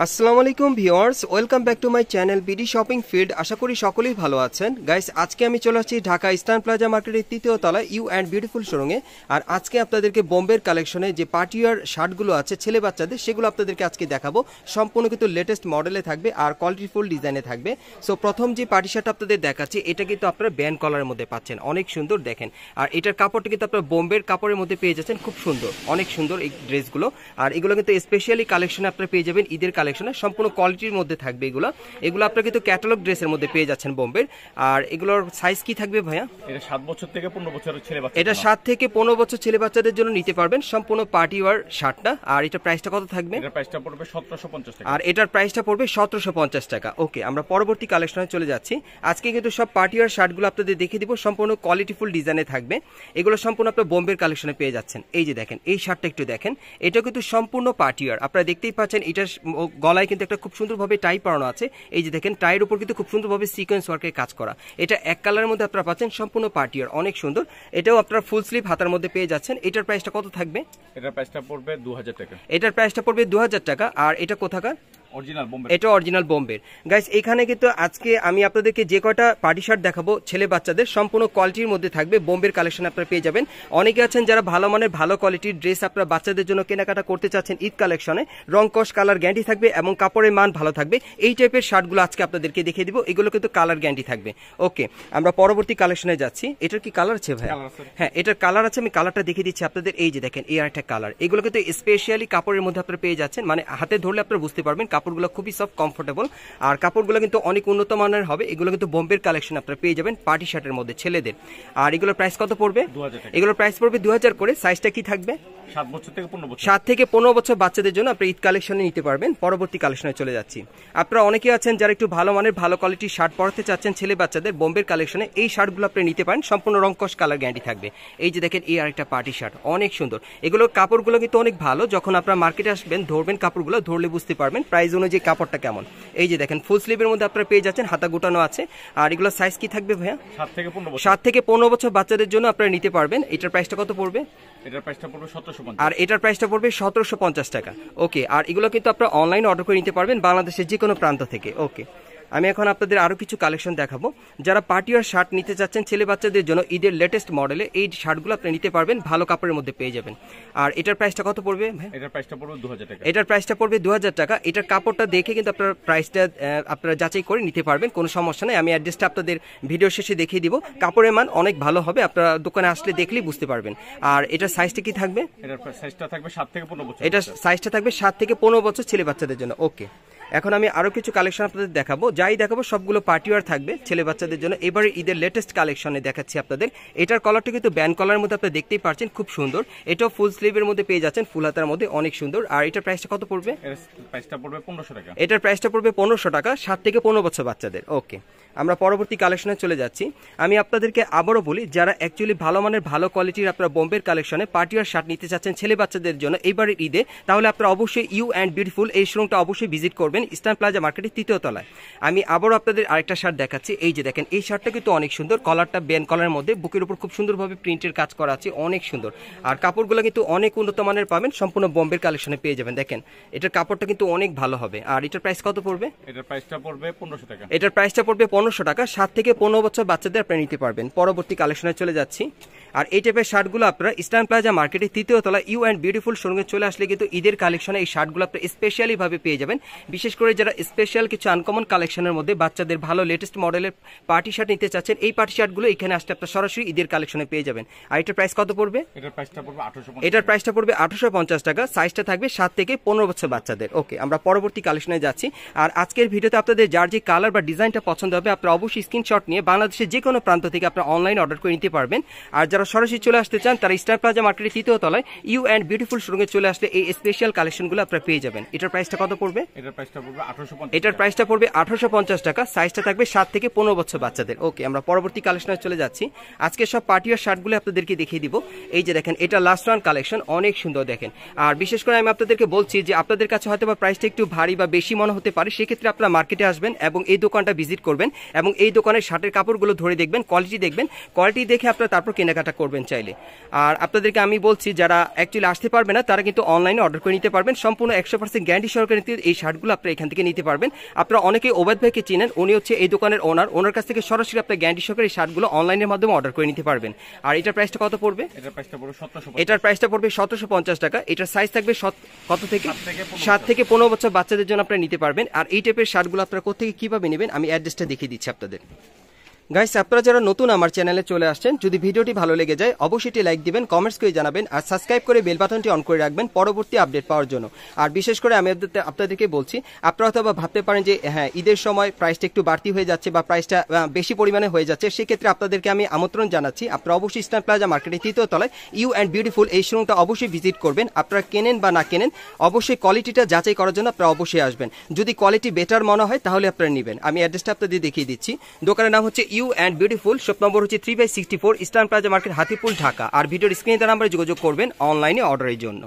আসসালামু আলাইকুম viewers, welcome back to my channel BD shopping field. আশা করি সকলেই ভালো আছেন। গাইস, আজকে আমি চলে আসছি ঢাকা ইস্টার্ন প্লাজা মার্কেটের তৃতীয় তলায় ইউ অ্যান্ড বিউটিফুল শোরুমে। আর আজকে আপনাদেরকে বোম্বের কালেকশনে যে পার্টিওয়ার শার্টগুলো আছে ছেলে বাচ্চাদের, সেগুলো আপনাদেরকে আজকে দেখাবো। সম্পূর্ণ কিন্তু লেটেস্ট মডেলে থাকবে আর কোয়ালিটিফুল ডিজাইনে থাকবে। সো প্রথম যে পার্টি শার্ট আপনাদের দেখাচ্ছি, এটা কিন্তু আপনারা ব্যান্ড কলারের মধ্যে পাচ্ছেন, অনেক সুন্দর দেখেন। আর এটার কাপড়টা কিন্তু আপনারা বোম্বের কাপড়ের মধ্যে পেয়ে যাচ্ছেন, খুব সুন্দর, অনেক সুন্দর এই ড্রেসগুলো। আর এগুলো কিন্তু স্পেশালি কালেকশনে আপনারা পেয়ে যাবেন ঈদের কালেকশনে, সম্পূর্ণ কোয়ালিটির মধ্যে থাকবে এগুলো। আপনারা কিন্তু ক্যাটালগ ড্রেসের মধ্যে পেয়ে যাচ্ছেন বোম্বের। আর এগুলোর সাইজ কি থাকবে ভাইয়া? এটা 7 বছর থেকে 15 বছরের ছেলে বাচ্চা, এটা 7 থেকে 15 বছর ছেলে বাচ্চাদের জন্য নিতে পারবেন, সম্পূর্ণ পার্টি ওয়্যার শার্টটা। আর এটা প্রাইসটা কত থাকবে? এটার প্রাইসটা পড়বে 1750 টাকা। আর এটার প্রাইসটা পড়বে 1750 টাকা। ওকে, আমরা পরবর্তী কালেকশনে চলে যাচ্ছি। আজকে কিন্তু সব পার্টি ওয়্যার শার্টগুলো আপনাদের দেখিয়ে দিব, সম্পূর্ণ কোয়ালিটিফুল ডিজাইনে থাকবে। এগুলো সম্পূর্ণ আপনারা বোম্বের কালেকশনে পেয়ে যাচ্ছেন। এই যে দেখেন, এই শার্টটা একটু দেখেন, এটা কিন্তু সম্পূর্ণ পার্টি ওয়্যার। আপনারা দেখতেই পাচ্ছেন, এটার গলায় কিন্তু একটা খুব সুন্দরভাবে টাই পরানো আছে। এই যে দেখেন, টাইয়ের উপর কিন্তু খুব সুন্দরভাবে সিকোয়েন্স ওয়ার্কের কাজ করা। এটা এক কালারের মধ্যে আপনারা পাচ্ছেন, সম্পূর্ণ পার্টি ওয়্যার, অনেক সুন্দর। এটাও আপনারা ফুল স্লিভ হাতার মধ্যে পেয়ে যাচ্ছেন। এটার প্রাইসটা কত থাকবে? এটার প্রাইসটা পড়বে 2000 টাকা। এটার প্রাইসটা পড়বে 2000 টাকা। আর এটা কোথাকার? অরিজিনাল বোম্বে। এটা অরিজিনাল বোম্বের। গাইস, এখানে কিন্তু আজকে আমি আপনাদেরকে যে কয়টা পার্টি শার্ট দেখাবো ছেলে বাচ্চাদের, সম্পূর্ণ কোয়ালিটির মধ্যে থাকবে, বোম্বের কালেকশন আপনারা পেয়ে যাবেন। অনেকে আছেন যারা ভালো মানের ভালো কোয়ালিটির ড্রেস আপনারা বাচ্চাদের জন্য কেনাকাটা করতে চাচ্ছেন ঈদ কালেকশনে, রং কস কালার গ্যারান্টি থাকবে এবং কাপড়ের মান ভালো থাকবে। এই টাইপের শার্টগুলো আজকে আপনাদেরকে দেখিয়ে দিব। এগুলো কিন্তু কালার গ্যারান্টি থাকবে। ওকে, আমরা পরবর্তী কালেকশনে যাচ্ছি। এটার কি কালার আছে ভাই? হ্যাঁ, এটার কালার আছে, আমি কালারটা দেখিয়ে দিচ্ছি আপনাদের। এই যে দেখেন, এই একটা কালার। এগুলো কিন্তু স্পেশালি কাপড়ের মধ্যে আপনারা পেয়ে যাচ্ছেন, মানে হাতে ধরলে আপনারা বুঝতে পারবেন কাপড়গুলো খুবই সফট, কমফোর্টেবল। আর কাপড়গুলো কিন্তু অনেক উন্নত মানের হবে। এগুলো কিন্তু বোম্বের কালেকশন আপনারা পেয়ে যাবেন পার্টি শার্টের মধ্যে ছেলেদের। আর এগুলোর প্রাইস কত পড়বে? 2000 টাকা। এগুলোর প্রাইস পড়বে 2000 করে। সাইজটা কি থাকবে? 7 বছর থেকে 15 বছর। 7 থেকে 15 বছর বাচ্চাদের জন্য আপনি ঈদ কালেকশনে নিতে পারবেন। পরবর্তী কালেকশনে চলে যাচ্ছি। আপনারা অনেকেই আছেন যারা একটু ভালো মানের ভালো কোয়ালিটির শার্ট পরাতে চাচ্ছেন ছেলে বাচ্চাদের, বোম্বের কালেকশনে এই শার্টগুলো আপনি নিতে পারেন, সম্পূর্ণ রংকশ কালার গ্যারান্টি থাকবে। এই যে দেখেন, এই আরেকটা পার্টি শার্ট, অনেক সুন্দর। এগুলোর কাপড়গুলো কিন্তু অনেক ভালো। যখন আপনারা মার্কেটে আসবেন, ধরবেন কাপড়গুলো, ধরলে বুঝতে পারবেন প্রাইস অনুযায়ী কাপড়টা কেমন। এই যে দেখেন, ফুল স্লিভের মধ্যে আপনারা পেয়ে যাচ্ছেন, হাতা গোটানো আছে। আর এগুলো সাইজ কি থাকবে ভাইয়া? 7 থেকে 15 বছর। 7 থেকে 15 বছর বাচ্চাদের জন্য আপনারা নিতে পারবেন। এটার প্রাইসটা কত পড়বে? এটার প্রাইসটা পড়বে 1750। আর এটার প্রাইসটা পড়বে 1750 টাকা। ওকে, আর এগুলো কিন্তু আপনারা অনলাইনে অর্ডার করে নিতে পারবেন বাংলাদেশের যে কোনো প্রান্ত থেকে। ওকে, আমি এখন আপনাদের আরো কিছু কালেকশন দেখাবো। যারা পার্টিওয়ার শার্ট নিতে চাচ্ছেন ছেলে বাচ্চাদের জন্য ঈদের লেটেস্ট মডেলে, এই শার্টগুলো আপনি নিতে পারবেন, ভালো কাপড়ের মধ্যে পেয়ে যাবেন। আর এটার প্রাইসটা কত পড়বে? এটার প্রাইসটা পড়বে 2000 টাকা। এটার প্রাইসটা পড়বে 2000 টাকা। এটার কাপড়টা দেখে কিন্তু আপনারা প্রাইসটা আপনারা যাচাই করে নিতে পারবেন, কোনো সমস্যা নেই। আমি অ্যাড্রেসটা আপনাদের ভিডিও শেষে দেখিয়ে দিব। কাপড়ের মান অনেক ভালো হবে, আপনারা দোকানে আসলে দেখলেই বুঝতে পারবেন। আর এটার সাইজটা কি থাকবে? এটার সাইজটা থাকবে 7 থেকে 15 বছর। এটার সাইজটা থাকবে 7 থেকে 15 বছর ছেলে বাচ্চাদের জন্য। ওকে, এখন আমি আরো কিছু কালেকশন আপনাদের দেখাবো। যাই দেখাবো সবগুলো পার্টিওয়ার থাকবে ছেলে বাচ্চাদের জন্য। এবারে ঈদের লেটেস্ট কালেকশনে দেখাচ্ছি আপনাদের। এটার কলারটা কিন্তু ব্যান্ড কলার মধ্যে আপনারা দেখতেই পাচ্ছেন, খুব সুন্দর। এটাও ফুল স্লিভের মধ্যে পেয়ে যাচ্ছেন, ফুল হাতার মধ্যে, অনেক সুন্দর। আর এটার প্রাইসটা কত পড়বে? এর প্রাইসটা পড়বে 1500 টাকা। এটার প্রাইসটা পড়বে 1500 টাকা, 7 থেকে 15 বছর বাচ্চাদের। ওকে, আমরা পরবর্তী কালেকশনে চলে যাচ্ছি। আমি আপনাদেরকে আবারও বলি, যারা অ্যাকচুয়ালি ভালো মানের ভালো কোয়ালিটির আপনারা বোম্বের কালেকশনে পার্টিওয়ার শার্ট নিতে চাচ্ছেন ছেলে বাচ্চাদের জন্য এবারের ঈদে, তাহলে আপনারা অবশ্যই ইউ অ্যান্ড বিউটিফুল এই শোরুমটা অবশ্যই ভিজিট করবেন, ইস্টার্ন প্লাজা মার্কেটের তৃতীয় তলায়। আমি আবারও আপনাদের আরেকটা শার্ট দেখাচ্ছি। এই যে দেখেন, এই শার্টটা কিন্তু অনেক সুন্দর। কলারটা ব্যান্ড কলারের মধ্যে, বুকের উপর খুব সুন্দরভাবে প্রিন্টের কাজ করা আছে, অনেক সুন্দর। আর কাপড়গুলো কিন্তু অনেক উন্নত মানের পাবেন, সম্পূর্ণ বোম্বের কালেকশনে পেয়ে যাবেন। দেখেন, এটার কাপড়টা কিন্তু অনেক ভালো হবে। আর এটার প্রাইস কত পড়বে? এটার প্রাইসটা পড়বে 1500 টাকা। এটার প্রাইসটা পড়বে 1500 টাকা, 7 থেকে 15 বছর বাচ্চাদের আপনারা নিতে পারবেন। পরবর্তী কালেকশনে চলে যাচ্ছি। আর এই টাইপের শার্টগুলো আপনারা ইস্টার্ন প্লাজা মার্কেটের তৃতীয় তলা ইউ অ্যান্ড বিউটিফুল শোরুমে চলে আসলে কিন্তু ঈদের কালেকশনে এই শার্টগুলো আপনারা স্পেশালি ভাবে পেয়ে যাবেন। বিশেষ করে যারা স্পেশাল কিছু আনকমন কালেকশনের মধ্যে বাচ্চাদের ভালো লেটেস্ট মডেলের পার্টি শার্ট নিতে চাচ্ছেন, এই পার্টি শার্টগুলো এখানে আসলে আপনারা সরাসরি ঈদের কালেকশনে পেয়ে যাবেন। আর এটার প্রাইস কত পড়বে? এটার প্রাইসটা পড়বে 1850। এটার প্রাইসটা পড়বে 1850 টাকা। সাইজটা থাকবে 7 থেকে 15 বছর বাচ্চাদের। ওকে, আমরা পরবর্তী কালেকশনে যাচ্ছি। আর আজকের ভিডিওতে আপনাদের যার যে কালার বা ডিজাইনটা পছন্দ হবে, আপনারা অবশ্যই স্ক্রিনশট নিয়ে বাংলাদেশের যে কোনো প্রান্ত থেকে আপনারা অনলাইন অর্ডার করে নিতে পারবেন। আর যারা সরাসরি চলে আসতে চান, তারা ইস্টার্ন প্লাজা মার্কেটের তৃতীয় তলায় ইউ অ্যান্ড বিউটিফুল শোরুমে চলে আসলে এই স্পেশাল কালেকশনগুলো আপনারা পেয়ে যাবেন। এটার প্রাইসটা কত পড়বে? এটার প্রাইসটা পড়বে 1850। এটার প্রাইসটা পড়বে 1850 টাকা। সাইজটা থাকবে 7 থেকে 15 বছর বাচ্চাদের। ওকে, আমরা পরবর্তী কালেকশনে চলে যাচ্ছি। আজকে সব পার্টিওয়ার শার্টগুলো আপনাদেরকে দেখিয়ে দিব। এই যে দেখেন, এটা লাস্ট ওয়ান কালেকশন, অনেক সুন্দর দেখেন। আর বিশেষ করে আমি আপনাদেরকে বলছি যে আপনাদের কাছে হয়তো বা প্রাইসটা একটু ভারী বা বেশি মনে হতে পারে, সেক্ষেত্রে আপনারা মার্কেটে আসবেন এবং এই দোকানটা ভিজিট করবেন এবং এই দোকানের শার্টের কাপড়গুলো ধরে দেখবেন, কোয়ালিটি দেখবেন, কোয়ালিটি দেখে আপনারা তারপর কেনাকাটা করবেন চাইলে। আর আপনাদেরকে আমি বলছি যারা অ্যাকচুয়ালি আসতে পারবে না তারা কিন্তু অনলাইনে অর্ডার করে নিতে পারবেন, সম্পূর্ণ 100% গ্যারান্টি সহকারে এই শার্টগুলো আপনারা এখান থেকে নিতে পারবেন। আপনারা অনেকেই ওবায়দ ভাইকে চিনেন, উনি হচ্ছে এই দোকানের ওনার কাছ থেকে সরাসরি আপনার গ্যারান্টি সহকারে এই শার্টগুলো অনলাইনের মাধ্যমে অর্ডার করে নিতে পারবেন। আর এটার প্রাইসটা কত পড়বে? এটার প্রাইসটা পড়বে 1750। এটার প্রাইসটা পড়বে 1750 টাকা। এটার সাইজ থাকবে কত থেকে 7 থেকে 15 বছর বাচ্চাদের জন্য আপনারা নিতে পারবেন। আর এই টাইপের শার্টগুলো আপনারা কোথেকে কিভাবে নেবেন আমি অ্যাড্রেসটা দেখিয়ে দিচ্ছি আপনাদের। গাইস, আপনারা যারা নতুন আমার চ্যানেলে চলে আসছেন, যদি ভিডিওটি ভালো লেগে যায় অবশ্যই লাইক দিবেন, কমেন্টস করে জানাবেন, আর সাবস্ক্রাইব করে বেল বাটনটি অন করে রাখবেন পরবর্তী আপডেট পাওয়ার জন্য। আর বিশেষ করে আমি আপনাদেরকে বলছি, আপনারা হয়তো ভাবতে পারেন যে হ্যাঁ ঈদের সময় প্রাইসটা একটু বাড়তি হয়ে যাচ্ছে বা প্রাইসটা বেশি পরিমাণে হয়ে যাচ্ছে, সেক্ষেত্রে আপনাদেরকে আমি আমন্ত্রণ জানাচ্ছি আপনারা অবশ্যই ইস্টার্ন প্লাজা মার্কেটের 3য় তলায় ইউ অ্যান্ড বিউটিফুল এই শোরুমটা অবশ্যই ভিজিট করবেন। আপনারা কেনেন বা না কেনেন অবশ্যই কোয়ালিটিটা যাচাই করার জন্য আপনারা অবশ্যই আসবেন। যদি কোয়ালিটি বেটার মনে হয় তাহলে আপনারা নেবেন। আমি অ্যাড্রেসটা আপনাদের দেখিয়ে দিচ্ছি। দোকানের নাম হচ্ছে you and beautiful, shop number হচ্ছে 3/64, eastern plaza market, Hatipul, Dhaka. আর ভিডিওর স্ক্রিনে নাম্বারে যোগাযোগ করবেন অনলাইনে অর্ডারের জন্য।